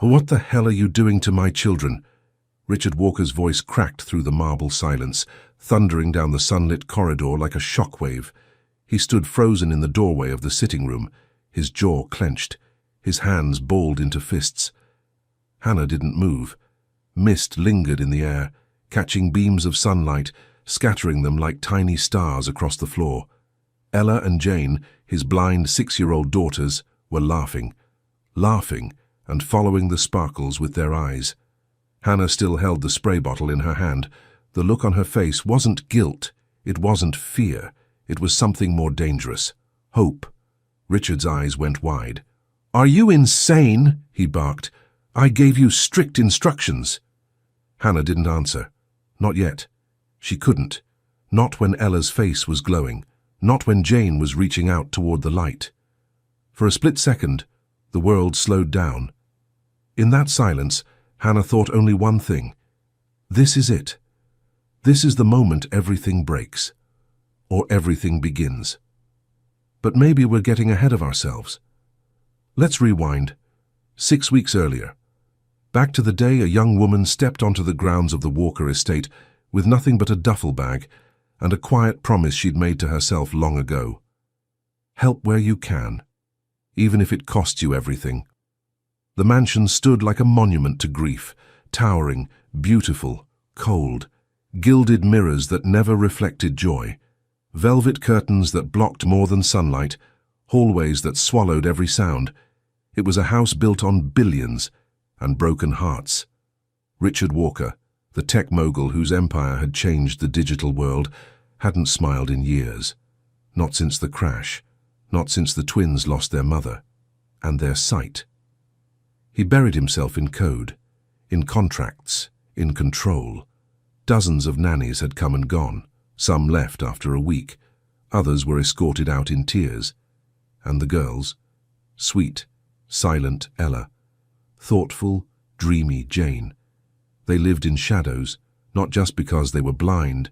What the hell are you doing to my children? Richard Walker's voice cracked through the marble silence, thundering down the sunlit corridor like a shockwave. He stood frozen in the doorway of the sitting room, his jaw clenched, his hands balled into fists. Hannah didn't move. Mist lingered in the air, catching beams of sunlight, scattering them like tiny stars across the floor. Ella and Jane, his blind 6-year-old daughters, were laughing and following the sparkles with their eyes. Hannah still held the spray bottle in her hand. The look on her face wasn't guilt, it wasn't fear, it was something more dangerous. Hope. Richard's eyes went wide. "Are you insane?" he barked. "I gave you strict instructions." Hannah didn't answer. Not yet. She couldn't. Not when Ella's face was glowing. Not when Jane was reaching out toward the light. For a split second, the world slowed down. In that silence, Hannah thought only one thing. This is it. This is the moment everything breaks. Or everything begins. But maybe we're getting ahead of ourselves. Let's rewind. 6 weeks earlier. Back to the day a young woman stepped onto the grounds of the Walker estate with nothing but a duffel bag and a quiet promise she'd made to herself long ago. Help where you can, even if it costs you everything. The mansion stood like a monument to grief, towering, beautiful, cold, gilded mirrors that never reflected joy, velvet curtains that blocked more than sunlight, hallways that swallowed every sound. It was a house built on billions and broken hearts. Richard Walker, the tech mogul whose empire had changed the digital world, hadn't smiled in years. Not since the crash, not since the twins lost their mother and their sight. He buried himself in code, in contracts, in control. Dozens of nannies had come and gone, some left after a week, others were escorted out in tears. And the girls, sweet, silent Ella, thoughtful, dreamy Jane. They lived in shadows, not just because they were blind,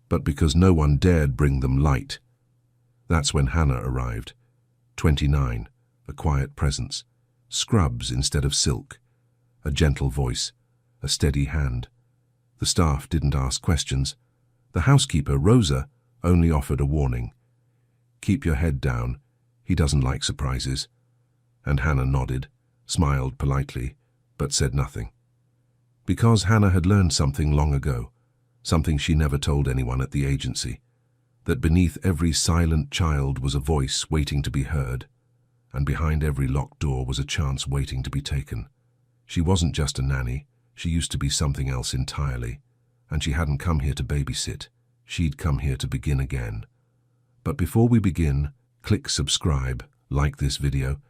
but because no one dared bring them light. That's when Hannah arrived, 29, a quiet presence, scrubs instead of silk, a gentle voice, a steady hand. The staff didn't ask questions. The housekeeper, Rosa, only offered a warning. "Keep your head down. He doesn't like surprises." And Hannah nodded, smiled politely, but said nothing. Because Hannah had learned something long ago, something she never told anyone at the agency, that beneath every silent child was a voice waiting to be heard, and behind every locked door was a chance waiting to be taken. She wasn't just a nanny, she used to be something else entirely, and she hadn't come here to babysit, she'd come here to begin again. But before we begin, click subscribe, like this video,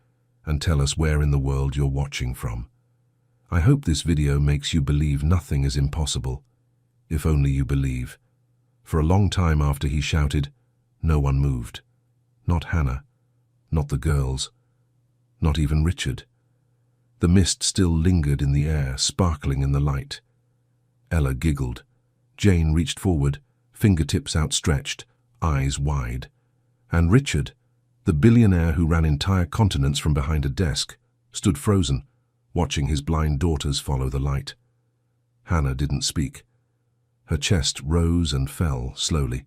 and tell us where in the world you're watching from. I hope this video makes you believe nothing is impossible, if only you believe. For a long time after he shouted, no one moved. Not Hannah, not the girls, not even Richard. The mist still lingered in the air, sparkling in the light. Ella giggled. Jane reached forward, fingertips outstretched, eyes wide. And Richard, the billionaire who ran entire continents from behind a desk, stood frozen, watching his blind daughters follow the light. Hannah didn't speak. Her chest rose and fell slowly.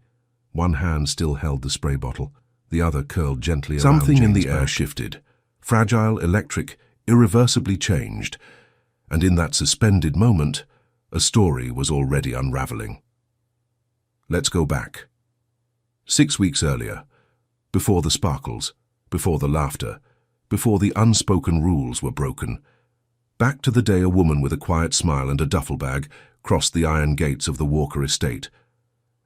One hand still held the spray bottle, the other curled gently around Something in Jane's the air back. shifted, fragile, electric, irreversibly changed, and in that suspended moment, a story was already unraveling. Let's go back. 6 weeks earlier, before the sparkles, before the laughter, before the unspoken rules were broken, back to the day a woman with a quiet smile and a duffel bag crossed the iron gates of the Walker estate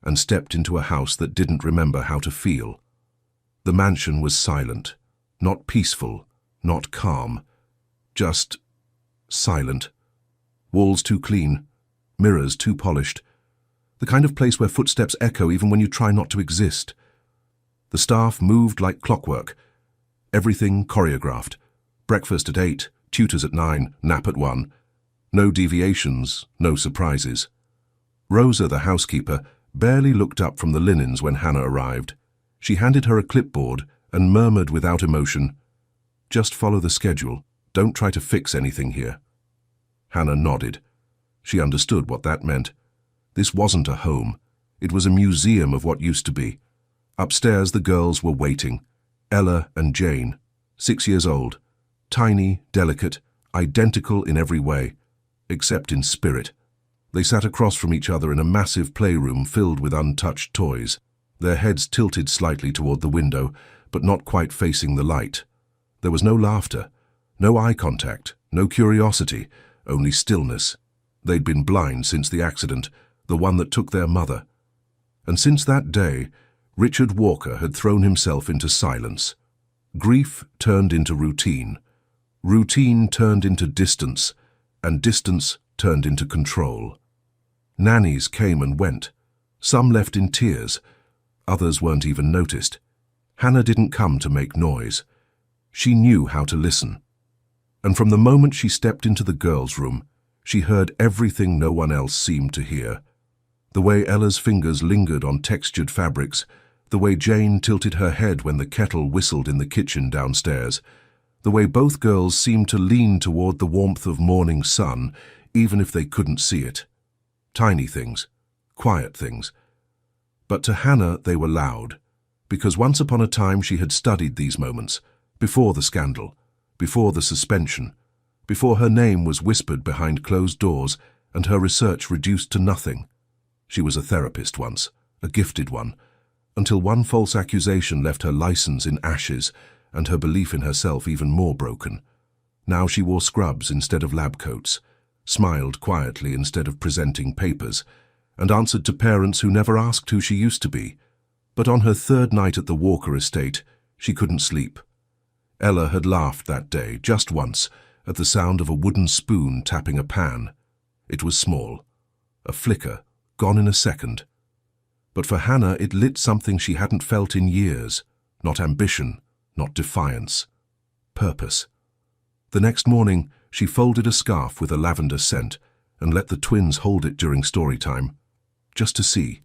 and stepped into a house that didn't remember how to feel. The mansion was silent, not peaceful, not calm, just silent. Walls too clean, mirrors too polished, the kind of place where footsteps echo even when you try not to exist. The staff moved like clockwork, everything choreographed. Breakfast at 8, tutors at 9, nap at 1. No deviations, no surprises. Rosa, the housekeeper, barely looked up from the linens when Hannah arrived. She handed her a clipboard and murmured without emotion, "Just follow the schedule. Don't try to fix anything here. Hannah nodded. She understood what that meant. This wasn't a home. It was a museum of what used to be. Upstairs the girls were waiting. Ella and Jane, 6 years old, tiny, delicate, identical in every way, except in spirit. They sat across from each other in a massive playroom filled with untouched toys, their heads tilted slightly toward the window, but not quite facing the light. There was no laughter, no eye contact, no curiosity, only stillness. They'd been blind since the accident, the one that took their mother. And since that day, Richard Walker had thrown himself into silence. Grief turned into routine. Routine turned into distance, and distance turned into control. Nannies came and went. Some left in tears. Others weren't even noticed. Hannah didn't come to make noise. She knew how to listen. And from the moment she stepped into the girls' room, she heard everything no one else seemed to hear. The way Ella's fingers lingered on textured fabrics, the way Jane tilted her head when the kettle whistled in the kitchen downstairs, the way both girls seemed to lean toward the warmth of morning sun, even if they couldn't see it. Tiny things, quiet things. But to Hannah they were loud, because once upon a time she had studied these moments, before the scandal, before the suspension, before her name was whispered behind closed doors and her research reduced to nothing. She was a therapist once, a gifted one, until one false accusation left her license in ashes and her belief in herself even more broken. Now she wore scrubs instead of lab coats, smiled quietly instead of presenting papers, and answered to parents who never asked who she used to be. But on her third night at the Walker estate, she couldn't sleep. Ella had laughed that day, just once, at the sound of a wooden spoon tapping a pan. It was small, a flicker, gone in a second. But for Hannah it lit something she hadn't felt in years, not ambition, not defiance, purpose. The next morning, she folded a scarf with a lavender scent and let the twins hold it during story time, just to see.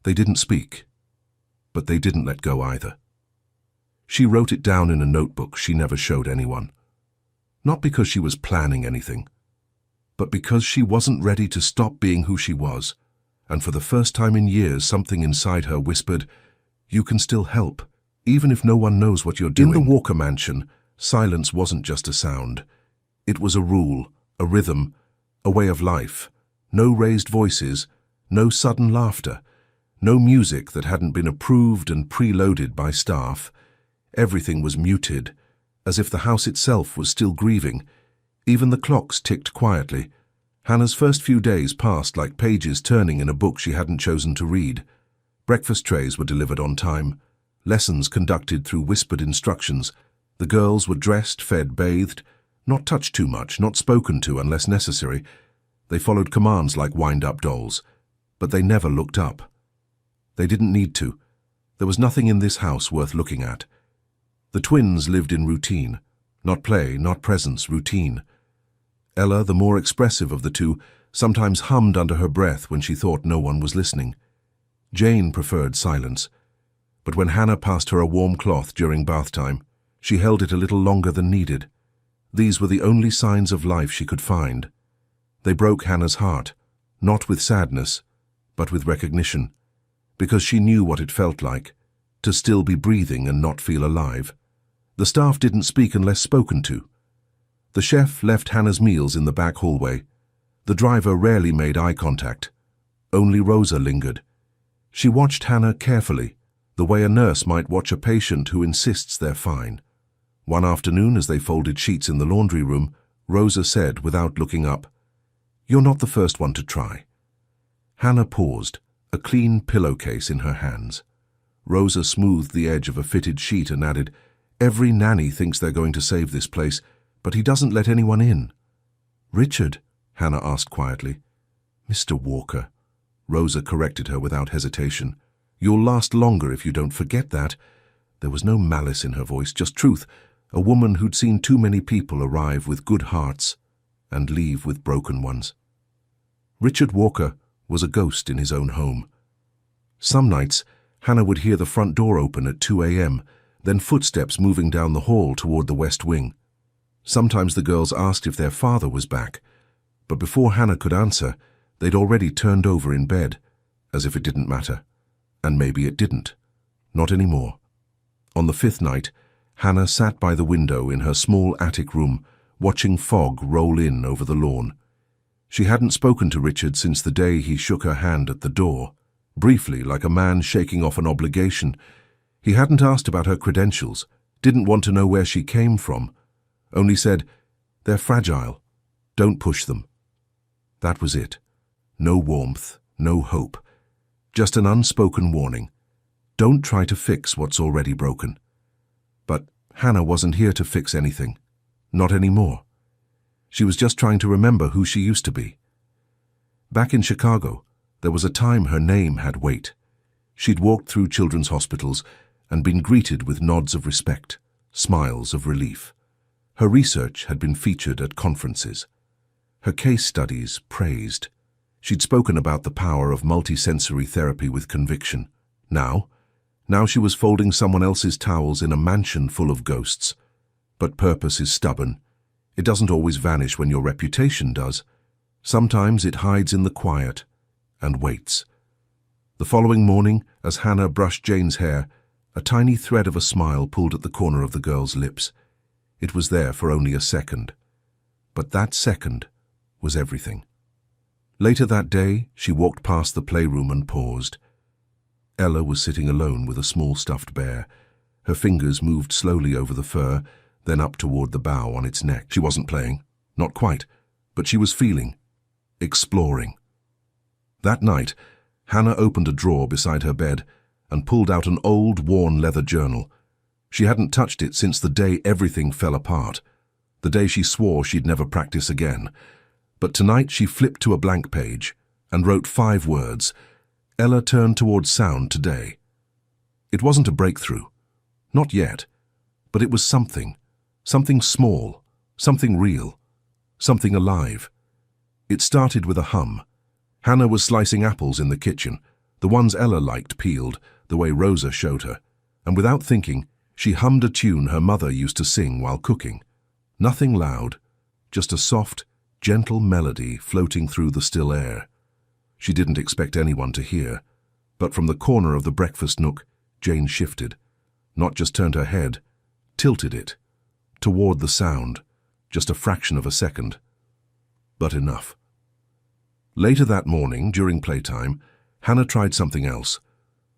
They didn't speak, but they didn't let go either. She wrote it down in a notebook she never showed anyone. Not because she was planning anything, but because she wasn't ready to stop being who she was, and for the first time in years something inside her whispered, "You can still help, even if no one knows what you're doing." In the Walker mansion, silence wasn't just a sound. It was a rule, a rhythm, a way of life. No raised voices, no sudden laughter, no music that hadn't been approved and preloaded by staff. Everything was muted, as if the house itself was still grieving. Even the clocks ticked quietly. Hannah's first few days passed like pages turning in a book she hadn't chosen to read. Breakfast trays were delivered on time, lessons conducted through whispered instructions. The girls were dressed, fed, bathed, not touched too much, not spoken to unless necessary. They followed commands like wind-up dolls, but they never looked up. They didn't need to. There was nothing in this house worth looking at. The twins lived in routine, not play, not presence, routine. Ella, the more expressive of the two, sometimes hummed under her breath when she thought no one was listening. Jane preferred silence, but when Hannah passed her a warm cloth during bath time, she held it a little longer than needed. These were the only signs of life she could find. They broke Hannah's heart, not with sadness, but with recognition, because she knew what it felt like, to still be breathing and not feel alive. The staff didn't speak unless spoken to. The chef left Hannah's meals in the back hallway. The driver rarely made eye contact. Only Rosa lingered. She watched Hannah carefully, the way a nurse might watch a patient who insists they're fine. One afternoon, as they folded sheets in the laundry room, Rosa said, without looking up, "You're not the first one to try." Hannah paused, a clean pillowcase in her hands. Rosa smoothed the edge of a fitted sheet and added, "Every nanny thinks they're going to save this place, but he doesn't let anyone in." "Richard?" Hannah asked quietly. "Mr. Walker." Rosa corrected her without hesitation. "You'll last longer if you don't forget that." There was no malice in her voice, just truth, a woman who'd seen too many people arrive with good hearts and leave with broken ones. Richard Walker was a ghost in his own home. Some nights, Hannah would hear the front door open at 2 a.m., then footsteps moving down the hall toward the west wing. Sometimes the girls asked if their father was back, But before Hannah could answer, they'd already turned over in bed, as if it didn't matter. And maybe it didn't. Not anymore. On the fifth night, Hannah sat by the window in her small attic room, watching fog roll in over the lawn. She hadn't spoken to Richard since the day he shook her hand at the door, briefly, like a man shaking off an obligation. He hadn't asked about her credentials, didn't want to know where she came from, only said, "They're fragile. Don't push them." That was it. No warmth, no hope. Just an unspoken warning. Don't try to fix what's already broken. But Hannah wasn't here to fix anything. Not anymore. She was just trying to remember who she used to be. Back in Chicago, there was a time her name had weight. She'd walked through children's hospitals and been greeted with nods of respect, smiles of relief. Her research had been featured at conferences. Her case studies praised. She'd spoken about the power of multisensory therapy with conviction. Now she was folding someone else's towels in a mansion full of ghosts. But purpose is stubborn. It doesn't always vanish when your reputation does. Sometimes it hides in the quiet and waits. The following morning, as Hannah brushed Jane's hair, a tiny thread of a smile pulled at the corner of the girl's lips. It was there for only a second. But that second was everything. Later that day, she walked past the playroom and paused. Ella was sitting alone with a small stuffed bear. Her fingers moved slowly over the fur, then up toward the bow on its neck. She wasn't playing, not quite, but she was feeling, exploring. That night, Hannah opened a drawer beside her bed and pulled out an old, worn leather journal. She hadn't touched it since the day everything fell apart, the day she swore she'd never practice again. But tonight she flipped to a blank page and wrote 5 words: Ella turned towards sound today. It wasn't a breakthrough. Not yet. But it was something. Something small. Something real. Something alive. It started with a hum. Hannah was slicing apples in the kitchen, the ones Ella liked peeled, the way Rosa showed her, and without thinking, she hummed a tune her mother used to sing while cooking. Nothing loud, just a soft, gentle melody floating through the still air. She didn't expect anyone to hear, but from the corner of the breakfast nook, Jane shifted, not just turned her head, tilted it, toward the sound, just a fraction of a second. But enough. Later that morning, during playtime, Hannah tried something else.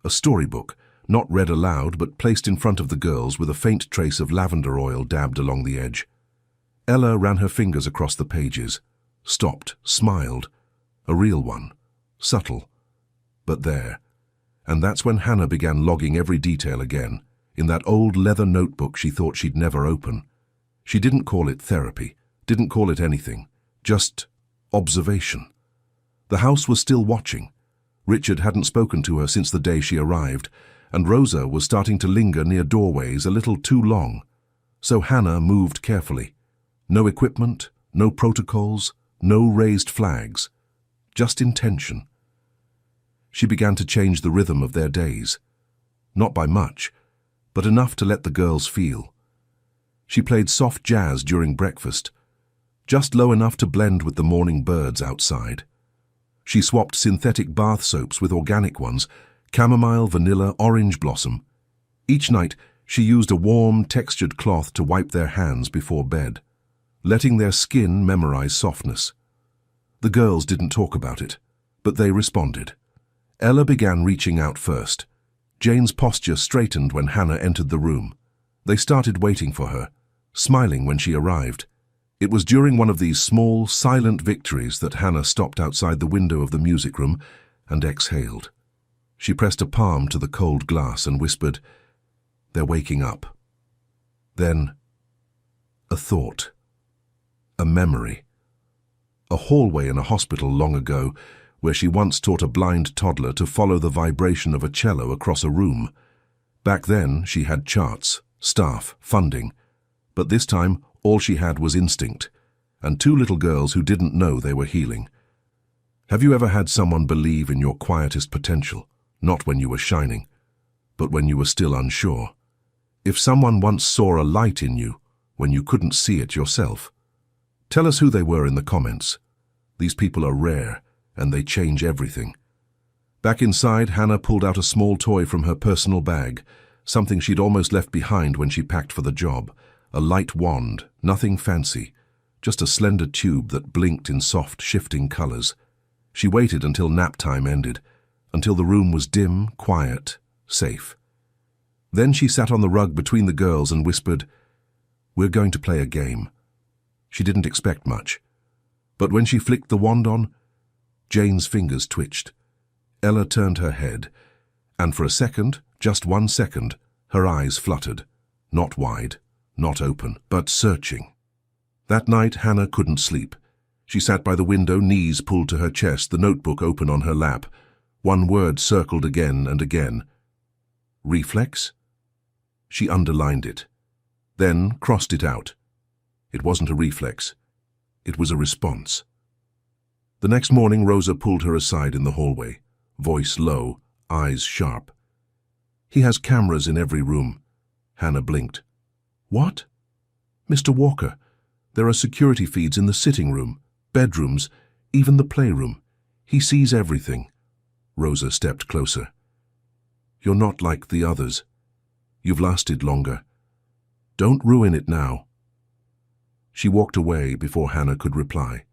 A storybook, not read aloud but placed in front of the girls with a faint trace of lavender oil dabbed along the edge. Ella ran her fingers across the pages, stopped, smiled. A real one, subtle, but there. And that's when Hannah began logging every detail again, in that old leather notebook she thought she'd never open. She didn't call it therapy, didn't call it anything, just observation. The house was still watching. Richard hadn't spoken to her since the day she arrived, and Rosa was starting to linger near doorways a little too long. So Hannah moved carefully. No equipment, no protocols, no raised flags, just intention. She began to change the rhythm of their days. Not by much, but enough to let the girls feel. She played soft jazz during breakfast, just low enough to blend with the morning birds outside. She swapped synthetic bath soaps with organic ones, chamomile, vanilla, orange blossom. Each night, she used a warm, textured cloth to wipe their hands before bed, letting their skin memorize softness. The girls didn't talk about it, but they responded. Ella began reaching out first. Jane's posture straightened when Hannah entered the room. They started waiting for her, smiling when she arrived. It was during one of these small, silent victories that Hannah stopped outside the window of the music room and exhaled. She pressed a palm to the cold glass and whispered, "They're waking up." Then, a thought. A memory. A hallway in a hospital long ago, where she once taught a blind toddler to follow the vibration of a cello across a room. Back then, she had charts, staff, funding, but this time all she had was instinct, and 2 little girls who didn't know they were healing. Have you ever had someone believe in your quietest potential, not when you were shining, but when you were still unsure? If someone once saw a light in you when you couldn't see it yourself, tell us who they were in the comments. These people are rare, and they change everything. Back inside, Hannah pulled out a small toy from her personal bag, something she'd almost left behind when she packed for the job. A light wand, nothing fancy, just a slender tube that blinked in soft, shifting colors. She waited until nap time ended, until the room was dim, quiet, safe. Then she sat on the rug between the girls and whispered, "We're going to play a game." She didn't expect much. But when she flicked the wand on, Jane's fingers twitched. Ella turned her head, and for a second, just 1 second, her eyes fluttered. Not wide, not open, but searching. That night, Hannah couldn't sleep. She sat by the window, knees pulled to her chest, the notebook open on her lap. One word circled again and again. Reflex? She underlined it, then crossed it out. It wasn't a reflex. It was a response. The next morning, Rosa pulled her aside in the hallway, voice low, eyes sharp. "He has cameras in every room." Hannah blinked. "What?" "Mr. Walker, there are security feeds in the sitting room, bedrooms, even the playroom. He sees everything." Rosa stepped closer. "You're not like the others. You've lasted longer. Don't ruin it now." She walked away before Hannah could reply.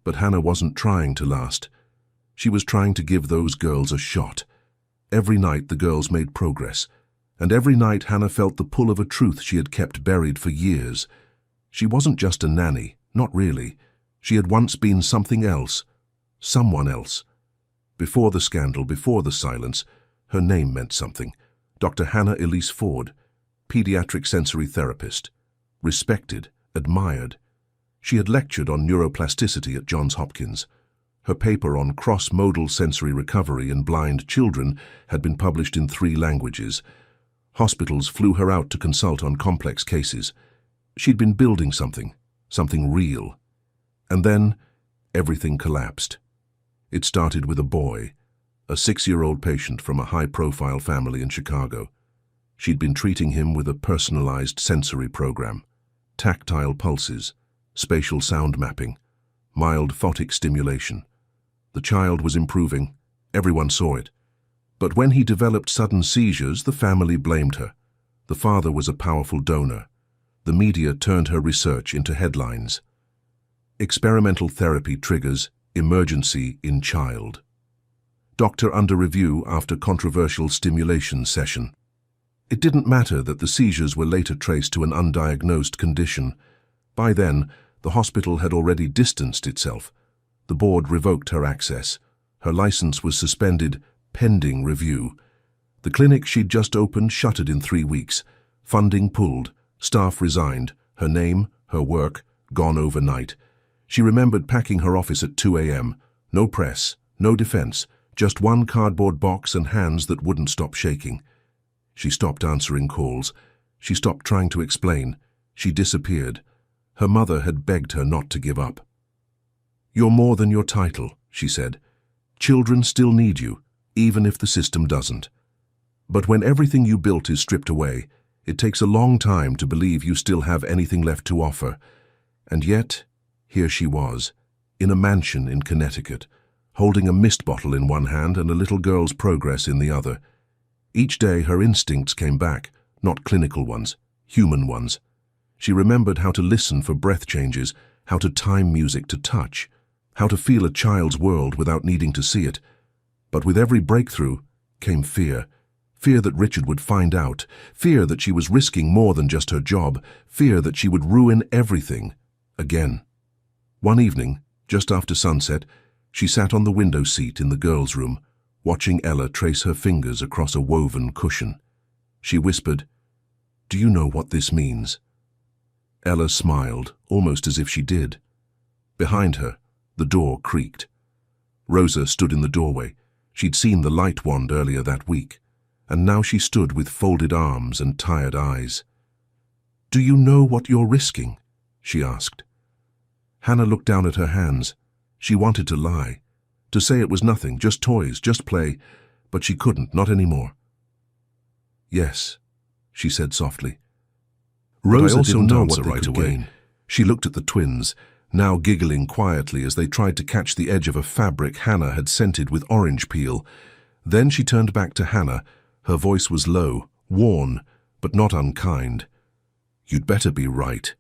But Hannah wasn't trying to last. She was trying to give those girls a shot. Every night the girls made progress, and every night Hannah felt the pull of a truth she had kept buried for years. She wasn't just a nanny, not really. She had once been something else, someone else. Before the scandal, before the silence, her name meant something. Dr. Hannah Elise Ford, pediatric sensory therapist. Respected, admired. She had lectured on neuroplasticity at Johns Hopkins. Her paper on cross-modal sensory recovery in blind children had been published in 3 languages. Hospitals flew her out to consult on complex cases. She'd been building something real. And then, everything collapsed. It started with a boy, a 6-year-old patient from a high-profile family in Chicago. She'd been treating him with a personalized sensory program. Tactile pulses, spatial sound mapping, mild photic stimulation. The child was improving. Everyone saw it. But when he developed sudden seizures, the family blamed her. The father was a powerful donor. The media turned her research into headlines. Experimental therapy triggers emergency in child. Doctor under review after controversial stimulation session. It didn't matter that the seizures were later traced to an undiagnosed condition. By then, the hospital had already distanced itself. The board revoked her access. Her license was suspended, pending review. The clinic she'd just opened shuttered in 3 weeks. Funding pulled. Staff resigned. Her name, her work, gone overnight. She remembered packing her office at 2 a.m. No press, no defense, just one cardboard box and hands that wouldn't stop shaking. She stopped answering calls. She stopped trying to explain. She disappeared. Her mother had begged her not to give up. "You're more than your title," she said. "Children still need you, even if the system doesn't. But when everything you built is stripped away, it takes a long time to believe you still have anything left to offer." And yet, here she was, in a mansion in Connecticut, holding a mist bottle in one hand and a little girl's progress in the other. Each day her instincts came back, not clinical ones, human ones. She remembered how to listen for breath changes, how to time music to touch, how to feel a child's world without needing to see it. But with every breakthrough came fear. Fear that Richard would find out, fear that she was risking more than just her job, fear that she would ruin everything, again. One evening, just after sunset, she sat on the window seat in the girls' room, watching Ella trace her fingers across a woven cushion. She whispered, "Do you know what this means?" Ella smiled, almost as if she did. Behind her, the door creaked. Rosa stood in the doorway. She'd seen the light wand earlier that week, and now she stood with folded arms and tired eyes. "Do you know what you're risking?" she asked. Hannah looked down at her hands. She wanted to lie, to say it was nothing, just toys, just play, but she couldn't, not anymore. "Yes," she said softly. Rosa didn't answer right away. She looked at the twins. now giggling quietly as they tried to catch the edge of a fabric Hannah had scented with orange peel. Then she turned back to Hannah. Her voice was low, worn, but not unkind. "You'd better be right."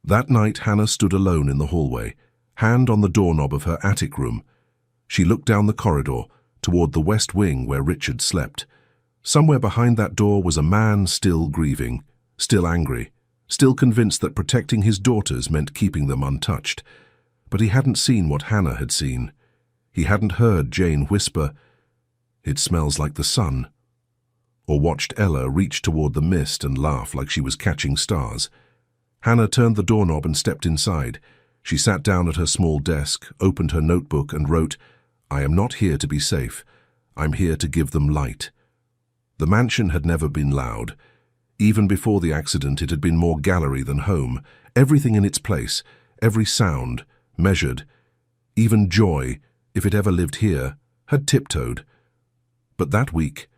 That night Hannah stood alone in the hallway, hand on the doorknob of her attic room. She looked down the corridor, toward the west wing where Richard slept. Somewhere behind that door was a man still grieving, still angry, still convinced that protecting his daughters meant keeping them untouched. But he hadn't seen what Hannah had seen. He hadn't heard Jane whisper, "It smells like the sun," or watched Ella reach toward the mist and laugh like she was catching stars. Hannah turned the doorknob and stepped inside. She sat down at her small desk, opened her notebook and wrote, "I am not here to be safe. I'm here to give them light." The mansion had never been loud. Even before the accident, it had been more gallery than home. Everything in its place, every sound, measured. Even joy, if it ever lived here, had tiptoed. But that week,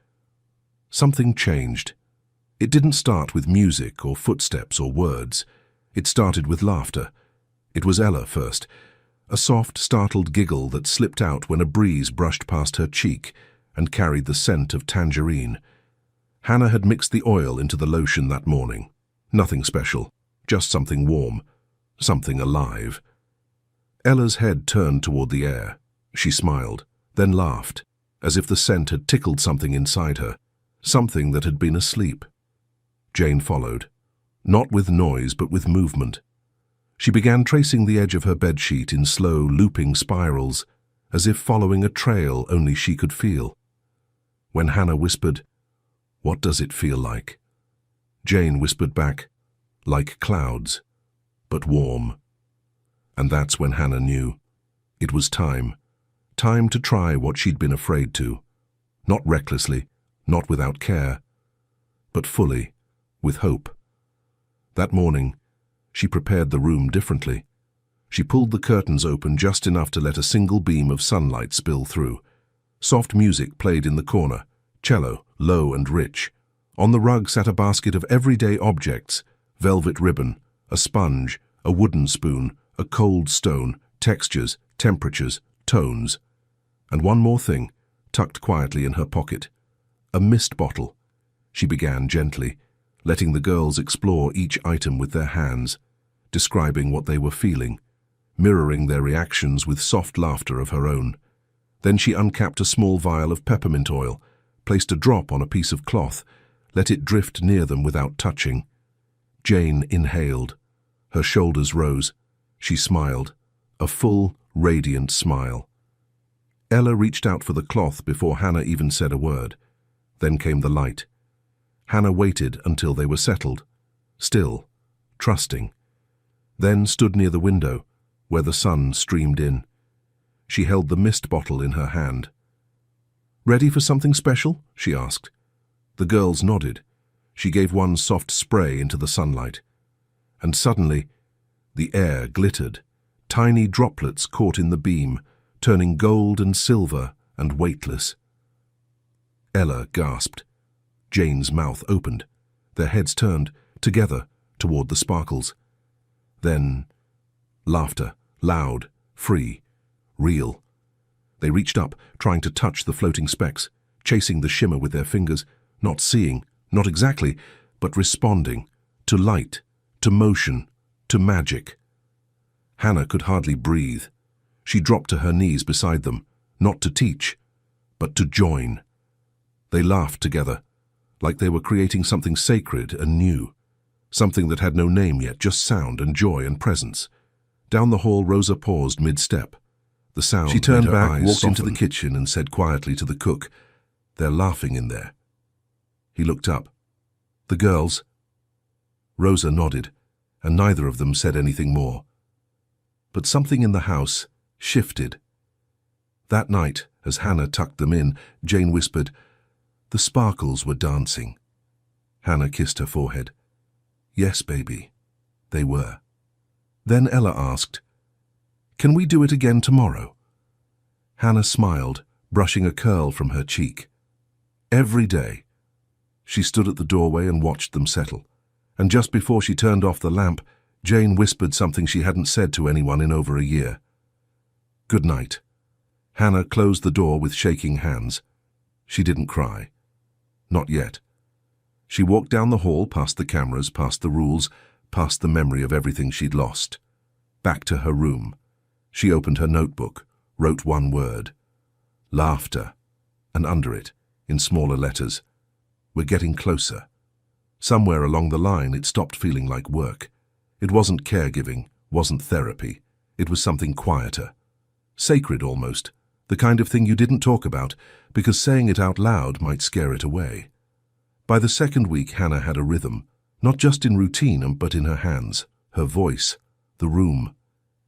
something changed. It didn't start with music or footsteps or words. It started with laughter. It was Ella first, a soft, startled giggle that slipped out when a breeze brushed past her cheek and carried the scent of tangerine. Hannah had mixed the oil into the lotion that morning. Nothing special, just something warm, something alive. Ella's head turned toward the air. She smiled, then laughed, as if the scent had tickled something inside her, something that had been asleep. Jane followed, not with noise but with movement. She began tracing the edge of her bedsheet in slow, looping spirals, as if following a trail only she could feel. When Hannah whispered, "What does it feel like?" Jane whispered back, "Like clouds, but warm." And that's when Hannah knew. It was time. Time to try what she'd been afraid to. Not recklessly, not without care, but fully, with hope. That morning, she prepared the room differently. She pulled the curtains open just enough to let a single beam of sunlight spill through. Soft music played in the corner, cello, low and rich. On the rug sat a basket of everyday objects, velvet ribbon, a sponge, a wooden spoon, a cold stone, textures, temperatures, tones. And one more thing, tucked quietly in her pocket. A mist bottle. She began gently, letting the girls explore each item with their hands, describing what they were feeling, mirroring their reactions with soft laughter of her own. Then she uncapped a small vial of peppermint oil, placed a drop on a piece of cloth, let it drift near them without touching. Jane inhaled. Her shoulders rose. She smiled, a full, radiant smile. Ella reached out for the cloth before Hannah even said a word. Then came the light. Hannah waited until they were settled, still, trusting. Then stood near the window, where the sun streamed in. She held the mist bottle in her hand. "Ready for something special?" she asked. The girls nodded. She gave one soft spray into the sunlight. And suddenly, the air glittered. Tiny droplets caught in the beam, turning gold and silver and weightless. Ella gasped. Jane's mouth opened. Their heads turned, together, toward the sparkles. Then, laughter, loud, free, real. They reached up, trying to touch the floating specks, chasing the shimmer with their fingers, not seeing, not exactly, but responding, to light, to motion, to magic. Hannah could hardly breathe. She dropped to her knees beside them, not to teach, but to join. They laughed together, like they were creating something sacred and new, something that had no name yet, just sound and joy and presence. Down the hall, Rosa paused mid-step. The sound She turned made her back, eyes walked into soften. the kitchen and said quietly to the cook, "They're laughing in there." He looked up. "The girls?" Rosa nodded, and neither of them said anything more. But something in the house shifted. That night, as Hannah tucked them in, Jane whispered, "The sparkles were dancing." Hannah kissed her forehead. "Yes, baby, they were." Then Ella asked, "Can we do it again tomorrow?" Hannah smiled, brushing a curl from her cheek. "Every day." She stood at the doorway and watched them settle. And just before she turned off the lamp, Jane whispered something she hadn't said to anyone in over a year. "Good night." Hannah closed the door with shaking hands. She didn't cry. Not yet. She walked down the hall, past the cameras, past the rules, past the memory of everything she'd lost. Back to her room. She opened her notebook, wrote one word. Laughter. And under it, in smaller letters, "We're getting closer." Somewhere along the line, it stopped feeling like work. It wasn't caregiving, wasn't therapy. It was something quieter. Sacred almost. The kind of thing you didn't talk about, because saying it out loud might scare it away. By the second week, Hannah had a rhythm, not just in routine, but in her hands, her voice, the room.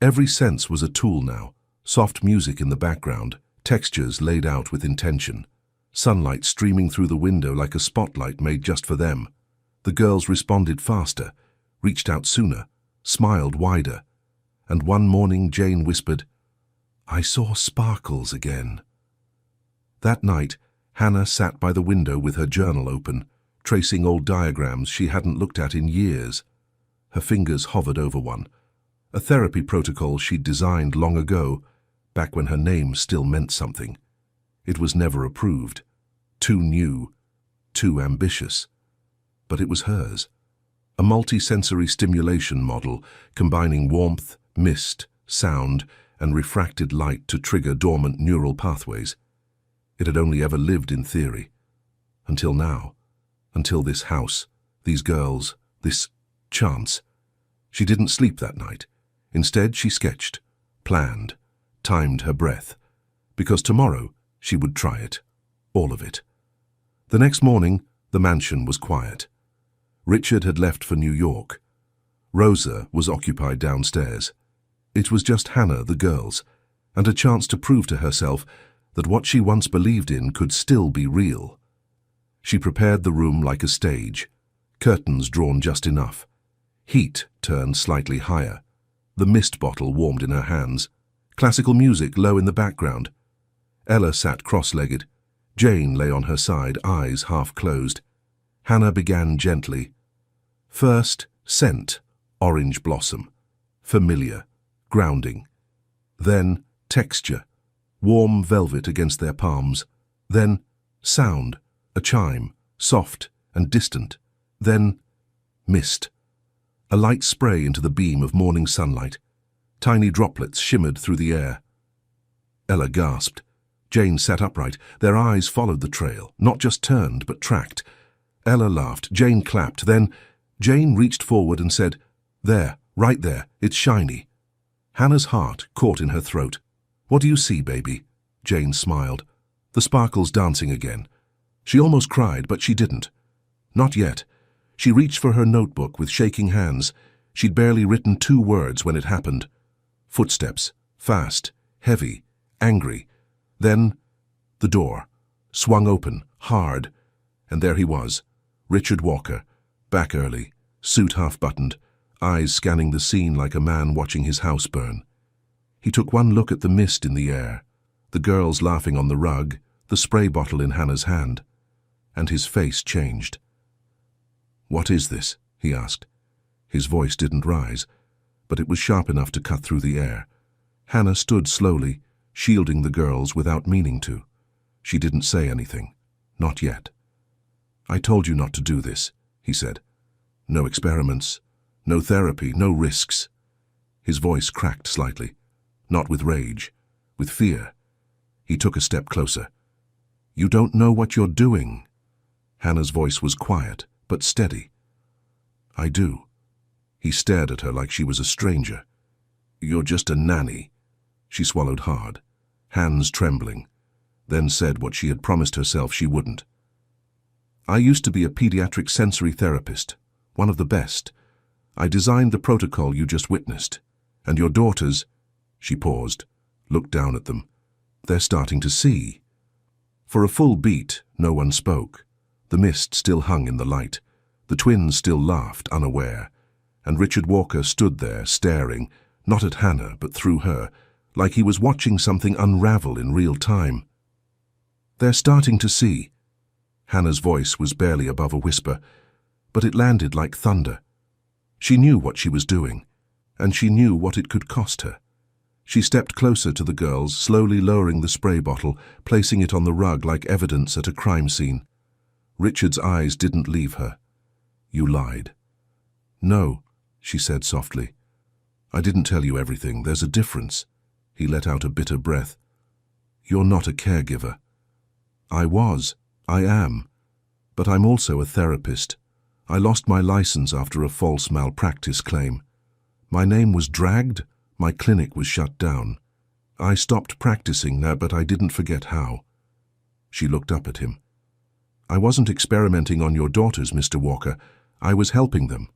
Every sense was a tool now. Soft music in the background, textures laid out with intention. Sunlight streaming through the window like a spotlight made just for them. The girls responded faster, reached out sooner, smiled wider. And one morning Jane whispered, "I saw sparkles again." That night, Hannah sat by the window with her journal open, tracing old diagrams she hadn't looked at in years. Her fingers hovered over one, a therapy protocol she'd designed long ago, back when her name still meant something. It was never approved. Too new, too ambitious. But it was hers. A multi-sensory stimulation model combining warmth, mist, sound, and refracted light to trigger dormant neural pathways. It had only ever lived in theory. Until now. Until this house, these girls, this chance. She didn't sleep that night. Instead, she sketched, planned, timed her breath. Because tomorrow, she would try it. All of it. The next morning, the mansion was quiet. Richard had left for New York. Rosa was occupied downstairs. It was just Hannah, the girls, and a chance to prove to herself that what she once believed in could still be real. She prepared the room like a stage, curtains drawn just enough, heat turned slightly higher, the mist bottle warmed in her hands, classical music low in the background. Ella sat cross-legged. Jane lay on her side, eyes half closed. Hannah began gently. First, scent, orange blossom, familiar, grounding. Then, texture, warm velvet against their palms. Then, sound, a chime, soft and distant. Then, mist. A light spray into the beam of morning sunlight. Tiny droplets shimmered through the air. Ella gasped. Jane sat upright. Their eyes followed the trail, not just turned, but tracked. Ella laughed. Jane clapped. Then Jane reached forward and said, "There, right there, it's shiny." Hannah's heart caught in her throat. "What do you see, baby?" Jane smiled. The sparkles dancing again. She almost cried, but she didn't. Not yet. She reached for her notebook with shaking hands. She'd barely written 2 words when it happened. Footsteps, fast, heavy, angry. Then, the door, swung open, hard, and there he was, Richard Walker, back early, suit half-buttoned, eyes scanning the scene like a man watching his house burn. He took one look at the mist in the air, the girls laughing on the rug, the spray bottle in Hannah's hand, and his face changed. "What is this?" he asked. His voice didn't rise, but it was sharp enough to cut through the air. Hannah stood slowly, shielding the girls without meaning to. She didn't say anything. Not yet. "I told you not to do this," he said. "No experiments, no therapy, no risks." His voice cracked slightly, not with rage, with fear. He took a step closer. "You don't know what you're doing." Hannah's voice was quiet, but steady. "I do." He stared at her like she was a stranger. "You're just a nanny." She swallowed hard, hands trembling, then said what she had promised herself she wouldn't. "I used to be a pediatric sensory therapist, one of the best. I designed the protocol you just witnessed. And your daughters," she paused, looked down at them, "they're starting to see." For a full beat, no one spoke. The mist still hung in the light. The twins still laughed, unaware. And Richard Walker stood there, staring, not at Hannah, but through her, like he was watching something unravel in real time. "They're starting to see." Hannah's voice was barely above a whisper, but it landed like thunder. She knew what she was doing, and she knew what it could cost her. She stepped closer to the girls, slowly lowering the spray bottle, placing it on the rug like evidence at a crime scene. Richard's eyes didn't leave her. "You lied." "No," she said softly. "I didn't tell you everything. There's a difference." He let out a bitter breath. "You're not a caregiver." "I was. I am. But I'm also a therapist. I lost my license after a false malpractice claim. My name was dragged, my clinic was shut down. I stopped practicing now, but I didn't forget how." She looked up at him. "I wasn't experimenting on your daughters, Mr. Walker. I was helping them."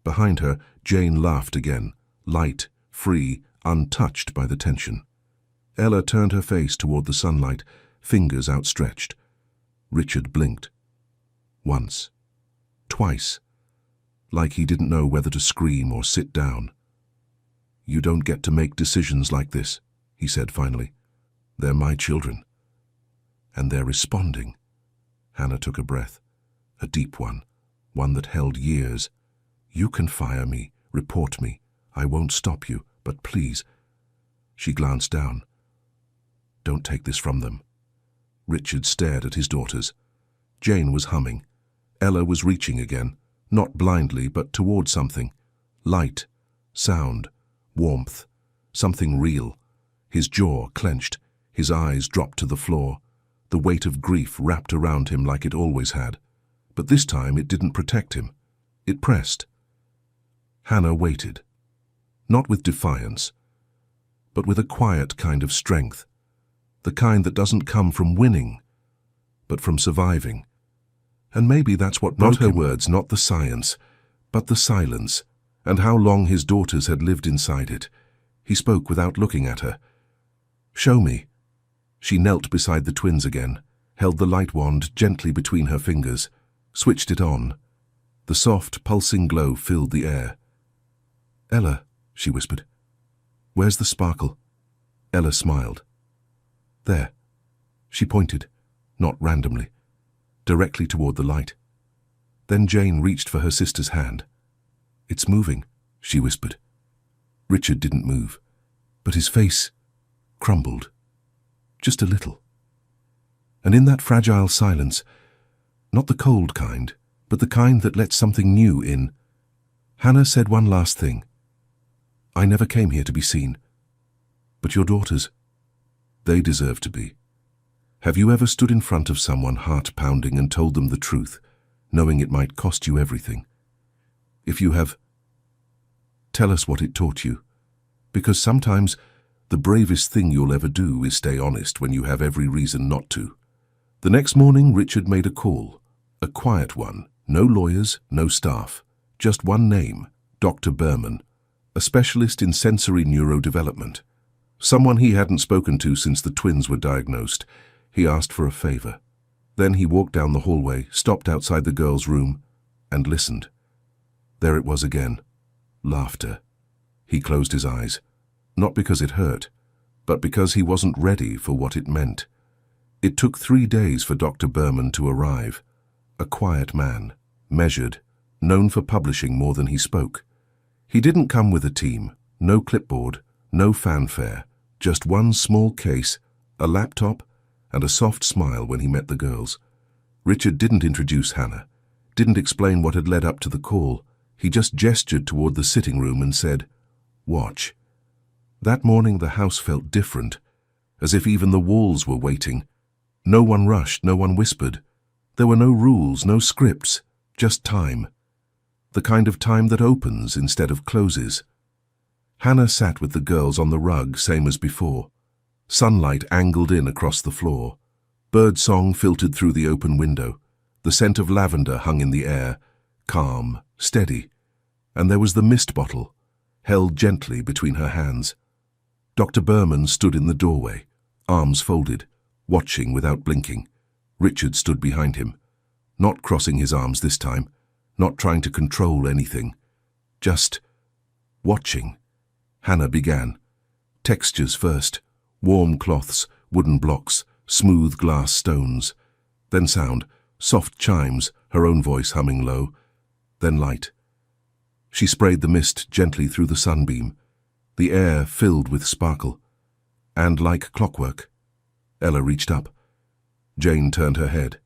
Behind her, Jane laughed again, light, free, untouched by the tension. Ella turned her face toward the sunlight, fingers outstretched. Richard blinked. Once. Twice. Like he didn't know whether to scream or sit down. "You don't get to make decisions like this," he said finally. "They're my children." "And they're responding." Hannah took a breath, a deep one that held years. "You can fire me, report me. I won't stop you, but please." She glanced down. "Don't take this from them." Richard stared at his daughters. Jane was humming. Ella was reaching again, not blindly, but toward something. Light, sound, warmth, something real. His jaw clenched, his eyes dropped to the floor. The weight of grief wrapped around him like it always had. But this time it didn't protect him. It pressed. Hannah waited. Not with defiance, but with a quiet kind of strength. The kind that doesn't come from winning, but from surviving. And maybe that's what broke him. Not her words, not the science, but the silence, and how long his daughters had lived inside it. He spoke without looking at her. "Show me." She knelt beside the twins again, held the light wand gently between her fingers, switched it on. The soft, pulsing glow filled the air. "Ella," she whispered, "where's the sparkle?" Ella smiled. "There." She pointed, not randomly, directly toward the light. Then Jane reached for her sister's hand. "It's moving," she whispered. Richard didn't move, but his face crumbled, just a little. And in that fragile silence, not the cold kind, but the kind that lets something new in, Hannah said one last thing. "I never came here to be seen. But your daughters, they deserve to be." Have you ever stood in front of someone heart-pounding and told them the truth, knowing it might cost you everything? If you have, tell us what it taught you. Because sometimes the bravest thing you'll ever do is stay honest when you have every reason not to. The next morning, Richard made a call. A quiet one. No lawyers, no staff. Just one name, Dr. Berman, a specialist in sensory neurodevelopment. Someone he hadn't spoken to since the twins were diagnosed. He asked for a favor. Then he walked down the hallway, stopped outside the girls' room, and listened. There it was again. Laughter. He closed his eyes, not because it hurt, but because he wasn't ready for what it meant. It took 3 days for Dr. Berman to arrive. A quiet man, measured, known for publishing more than he spoke. He didn't come with a team, no clipboard, no fanfare, just one small case, a laptop, and a soft smile when he met the girls. Richard didn't introduce Hannah, didn't explain what had led up to the call. He just gestured toward the sitting room and said, "Watch." That morning the house felt different, as if even the walls were waiting. No one rushed, no one whispered. There were no rules, no scripts, just time. The kind of time that opens instead of closes. Hannah sat with the girls on the rug, same as before. Sunlight angled in across the floor. Birdsong filtered through the open window. The scent of lavender hung in the air, calm, steady. And there was the mist bottle, held gently between her hands. Dr. Berman stood in the doorway, arms folded, watching without blinking. Richard stood behind him, not crossing his arms this time, not trying to control anything, just watching. Hannah began. Textures first. Warm cloths, wooden blocks, smooth glass stones. Then sound, soft chimes, her own voice humming low. Then light. She sprayed the mist gently through the sunbeam. The air filled with sparkle. And like clockwork, Ella reached up. Jane turned her head.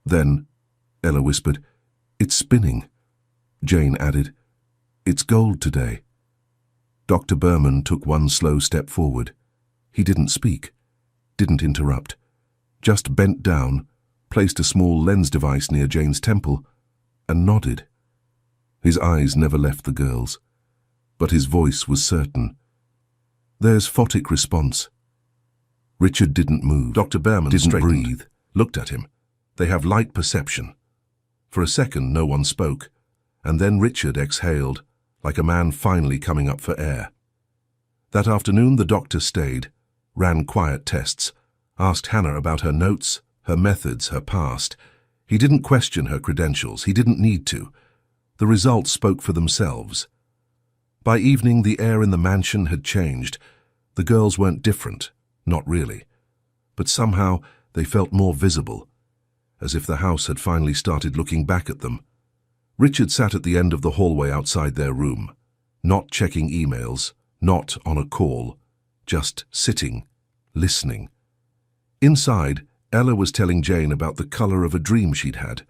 Then, Ella whispered, "It's spinning." Jane added, "It's gold today." Dr. Berman took one slow step forward. He didn't speak, didn't interrupt, just bent down, placed a small lens device near Jane's temple, and nodded. His eyes never left the girl's, but his voice was certain. There's photic response. Richard didn't move. Dr. Berman didn't breathe, looked at him. They have light perception. For a second, no one spoke, and then Richard exhaled, like a man finally coming up for air. That afternoon, the doctor stayed, ran quiet tests, asked Hannah about her notes, her methods, her past. He didn't question her credentials. He didn't need to. The results spoke for themselves. By evening, the air in the mansion had changed. The girls weren't different, not really. But somehow, they felt more visible, as if the house had finally started looking back at them. Richard sat at the end of the hallway outside their room, not checking emails, not on a call, just sitting, listening. Inside, Ella was telling Jane about the color of a dream she'd had.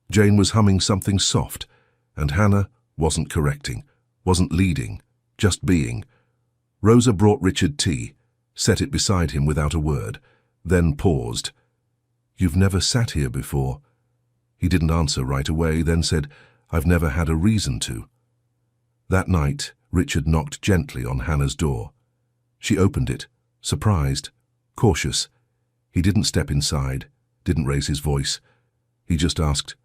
Jane was humming something soft, and Hannah wasn't correcting, wasn't leading, just being. Rosa brought Richard tea, set it beside him without a word, then paused. "You've never sat here before." He didn't answer right away, then said, "I've never had a reason to." That night, Richard knocked gently on Hannah's door. She opened it, surprised, cautious. He didn't step inside, didn't raise his voice. He just asked,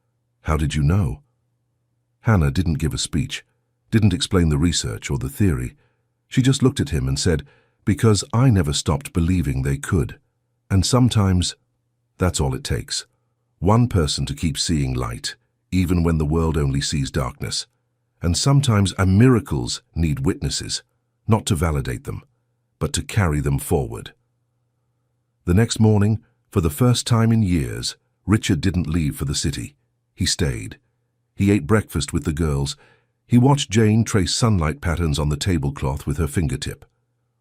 "How did you know?" Hannah didn't give a speech, didn't explain the research or the theory. She just looked at him and said, "Because I never stopped believing they could. And sometimes, that's all it takes. One person to keep seeing light, even when the world only sees darkness. And sometimes miracles need witnesses, not to validate them, but to carry them forward." The next morning, for the first time in years, Richard didn't leave for the city. He stayed. He ate breakfast with the girls. He watched Jane trace sunlight patterns on the tablecloth with her fingertip.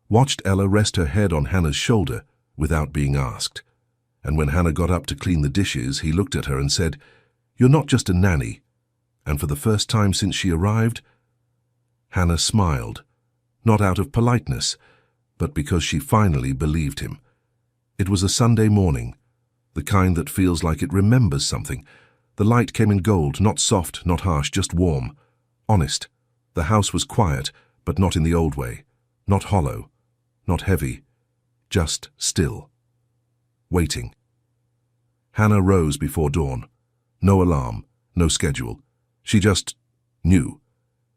Watched Ella rest her head on Hannah's shoulder without being asked. And when Hannah got up to clean the dishes, he looked at her and said, "You're not just a nanny." And for the first time since she arrived, Hannah smiled, not out of politeness, but because she finally believed him. It was a Sunday morning, the kind that feels like it remembers something. The light came in gold, not soft, not harsh, just warm, honest. The house was quiet, but not in the old way, not hollow, not heavy, just still. Waiting. Hannah rose before dawn. No alarm, no schedule. She just knew.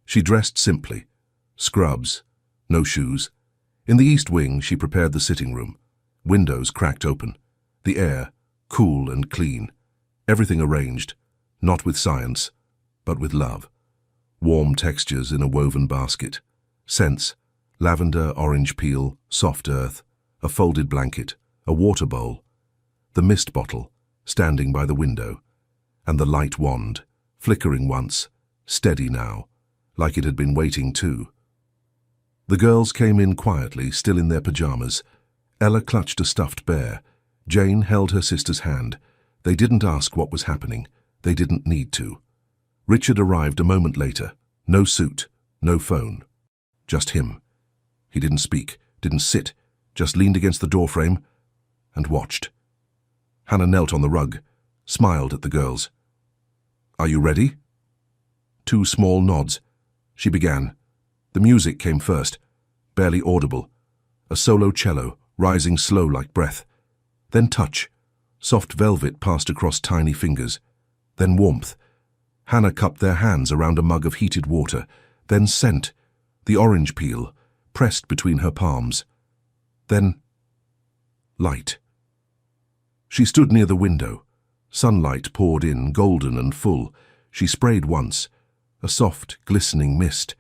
She dressed simply. Scrubs, no shoes. In the east wing, she prepared the sitting room. Windows cracked open. The air, cool and clean. Everything arranged, not with science, but with love. Warm textures in a woven basket. Scents, lavender, orange peel, soft earth, a folded blanket, a water bowl. The mist bottle, standing by the window. And the light wand, flickering once, steady now, like it had been waiting too. The girls came in quietly, still in their pajamas. Ella clutched a stuffed bear. Jane held her sister's hand. They didn't ask what was happening. They didn't need to. Richard arrived a moment later. No suit, no phone. Just him. He didn't speak, didn't sit, just leaned against the doorframe and watched. Hannah knelt on the rug, smiled at the girls. "Are you ready?" Two small nods. She began. The music came first, barely audible. A solo cello, rising slow like breath. Then touch. Soft velvet passed across tiny fingers. Then warmth. Hannah cupped their hands around a mug of heated water. Then scent. The orange peel, pressed between her palms. Then light. She stood near the window. Sunlight poured in, golden and full. She sprayed once. A soft, glistening mist.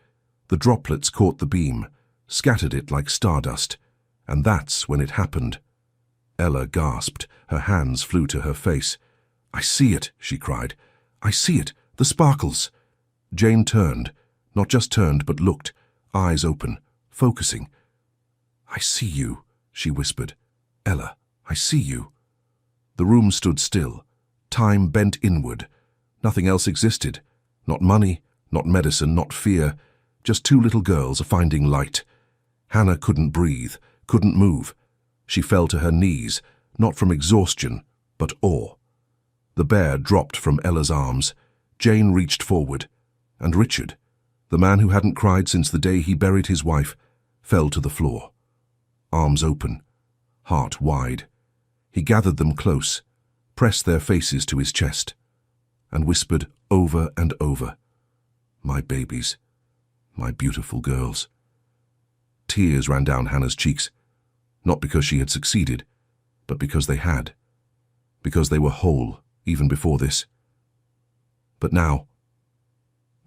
The droplets caught the beam, scattered it like stardust. And that's when it happened. Ella gasped. Her hands flew to her face. "I see it," she cried. "I see it. The sparkles." Jane turned, Not just turned, but looked, eyes open, focusing. "I see you," she whispered. "Ella, I see you." The room stood still. Time bent inward. Nothing else existed. Not money, not medicine, not fear. Just two little girls finding light. Hannah couldn't breathe, couldn't move. She fell to her knees, not from exhaustion, but awe. The bear dropped from Ella's arms. Jane reached forward. And Richard, the man who hadn't cried since the day he buried his wife, fell to the floor. Arms open, heart wide. He gathered them close, pressed their faces to his chest, and whispered over and over, "My babies, my beautiful girls." Tears ran down Hannah's cheeks, not because she had succeeded, but because they had. Because they were whole, even before this. But now,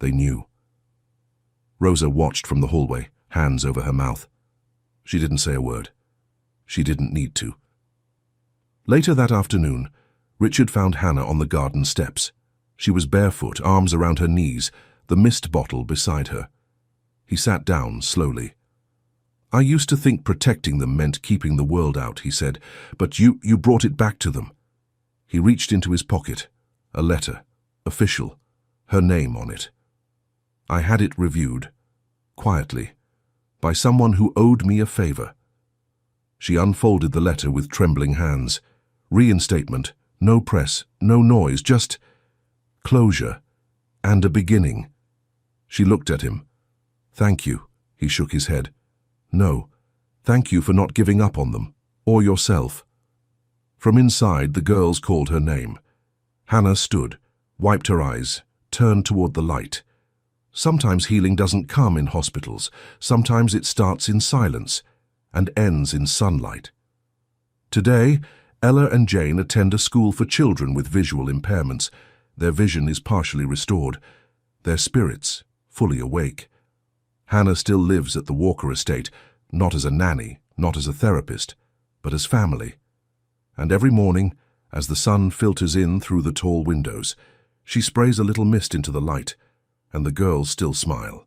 they knew. Rosa watched from the hallway, hands over her mouth. She didn't say a word. She didn't need to. Later that afternoon, Richard found Hannah on the garden steps. She was barefoot, arms around her knees, the mist bottle beside her. He sat down slowly. "I used to think protecting them meant keeping the world out," he said, "but you brought it back to them." He reached into his pocket. A letter, official, her name on it. "I had it reviewed, quietly, by someone who owed me a favor." She unfolded the letter with trembling hands. Reinstatement, no press, no noise, just closure and a beginning. She looked at him. "Thank you," he shook his head. "No, thank you for not giving up on them, or yourself." From inside, the girls called her name. Hannah stood, wiped her eyes, turned toward the light. Sometimes healing doesn't come in hospitals. Sometimes it starts in silence and ends in sunlight. Today, Ella and Jane attend a school for children with visual impairments. Their vision is partially restored, their spirits fully awake. Hannah still lives at the Walker estate, not as a nanny, not as a therapist, but as family. And every morning, as the sun filters in through the tall windows, she sprays a little mist into the light, and the girls still smile.